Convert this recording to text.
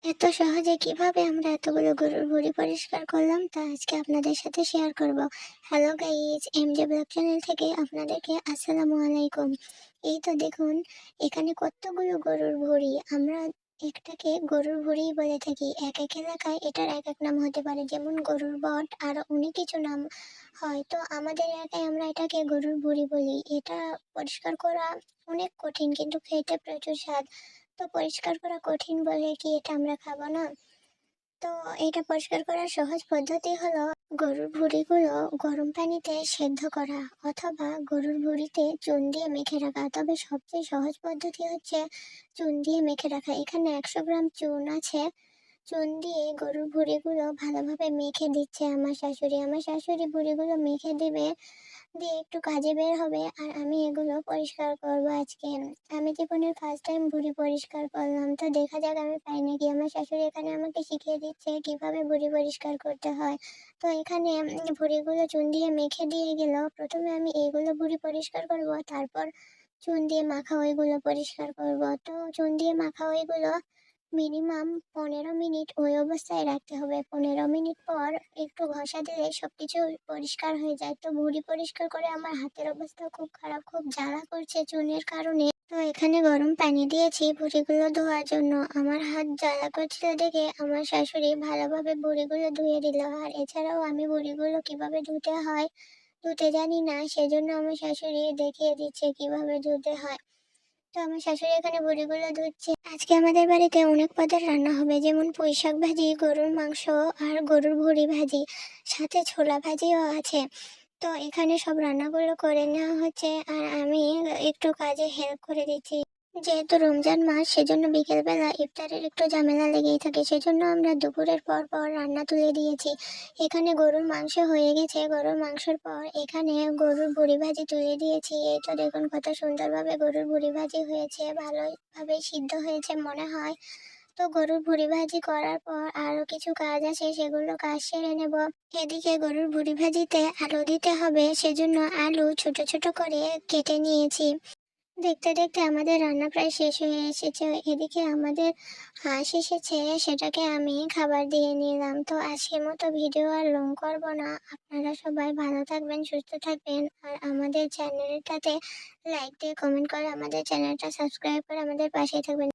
এত সহজে কিভাবে আমরা এতগুলো গরুর ভুঁড়ি পরিষ্কার করলাম তা আজকে আপনাদের সাথে শেয়ার করব। হ্যালো গাইজ, এমজে ব্লগ চ্যানেল থেকে আপনাদেরকে আসসালামু আলাইকুম। এই তো দেখুন, এখানে কতগুলো গরুর ভুঁড়ি। আমরা একটাকে গরুর ভুঁড়ি বলে থাকি, এক এক এলাকায় এটার এক এক নাম হতে পারে, যেমন গরুর বট, আরো অনেক কিছু নাম হয়। তো আমাদের এলাকায় আমরা এটাকে গরুর ভুঁড়ি বলি। এটা পরিষ্কার করা অনেক কঠিন, কিন্তু খেতে প্রচুর স্বাদ। তো পরিষ্কার করা কঠিন বলে কি এটা আমরা খাবো না? তো এটা পরিষ্কার করার সহজ পদ্ধতি হলো গরুর ভুঁড়িগুলো গরম পানিতে সেদ্ধ করা, অথবা গরুর ভুঁড়িতে চুন দিয়ে মেখে রাখা। তবে সবচেয়ে সহজ পদ্ধতি হচ্ছে চুন দিয়ে মেখে রাখা। এখানে 100 গ্রাম চুন আছে। চুন দিয়ে গরুর ভুঁড়িগুলো ভালোভাবে মেখে দিচ্ছে আমার শাশুড়ি ভুঁড়িগুলো মেখে দিবে, দিয়ে একটু কাজে বের হবে, আর আমি এগুলো পরিষ্কার করব আজকে। আমি জীবনের ফার্স্ট টাইম ভুঁড়ি পরিষ্কার করলাম, তো দেখা যাক আমি পাই নাকি। আমার শাশুড়ি এখানে আমাকে শিখিয়ে দিচ্ছে কিভাবে ভুঁড়ি পরিষ্কার করতে হয়। তো এখানে ভুঁড়িগুলো চুন দিয়ে মেখে দিয়ে গেল। প্রথমে আমি এইগুলো ভুঁড়ি পরিষ্কার করব, তারপর চুন দিয়ে মাখা ওইগুলো পরিষ্কার করব। তো চুন দিয়ে মাখা ওইগুলো মিনিমাম 15 মিনিট ওই অবস্থায় রাখতে হবে। 15 মিনিট পর একটু ঘষা দিলে সবকিছু পরিষ্কার হয়ে যায়। তো ভুঁড়ি পরিষ্কার করে আমার হাতের অবস্থা খুব খারাপ, খুব জ্বালা করছে চুনের কারণে। তো এখানে গরম পানি দিয়েছি ভুঁড়িগুলো ধোয়ার জন্য। আমার হাত জ্বালা করছিল দেখে আমার শাশুড়ি ভালোভাবে ভুঁড়িগুলো ধুয়ে দিল। আর এছাড়াও আমি ভুঁড়িগুলো কিভাবে ধুতে হয়, ধুতে জানি না, সেজন্য আমার শাশুড়ি দেখিয়ে দিচ্ছে কিভাবে ধুতে হয়। তো আমার শাশুড়ি এখানে বড়িগুলো ধুচ্ছে। আজকে আমাদের বাড়িতে অনেক পদের রান্না হবে, যেমন পুঁইশাক ভাজি, গরুর মাংস, আর গরুর ভুঁড়ি ভাজি, সাথে ছোলা ভাজিও আছে। তো এখানে সব রান্নাগুলো করে নেওয়া হচ্ছে, আর আমি একটু কাজে হেল্প করে দিচ্ছি। যেহেতু রমজান মাস, সেজন্য বিকেলবেলা ইফতারের একটু ঝামেলা লেগেই থাকে, সেজন্য আমরা দুপুরের পর পর রান্না তুলে দিয়েছি। এখানে গরুর মাংস হয়ে গেছে, গরুর মাংসের পর এখানে গরুর ভুঁড়ি ভাজি তুলে দিয়েছি। এই তো দেখুন কত সুন্দরভাবে গরুর ভুঁড়ি ভাজি হয়েছে, ভালোভাবে সিদ্ধ হয়েছে মনে হয়। তো গরুর ভুঁড়ি ভাজি করার পর আরো কিছু কাজ আছে, সেগুলো কাজ সেরে নেব। এদিকে গরুর ভুঁড়ি ভাজিতে আলু দিতে হবে, সেজন্য আলু ছোট ছোট করে কেটে নিয়েছি। দেখতে দেখতে আমাদের রান্না প্রায় শেষ হয়ে এসেছে। এদিকে আমাদের হাঁস এসেছে, সেটাকে আমি খাবার দিয়ে নিলাম। তো আজকের মতো ভিডিও আর লং করব না। আপনারা সবাই ভালো থাকবেন, সুস্থ থাকবেন, আর আমাদের চ্যানেলটাতে লাইক দিয়ে কমেন্ট করে আমাদের চ্যানেলটা সাবস্ক্রাইব করে আমাদের পাশে থাকবেন।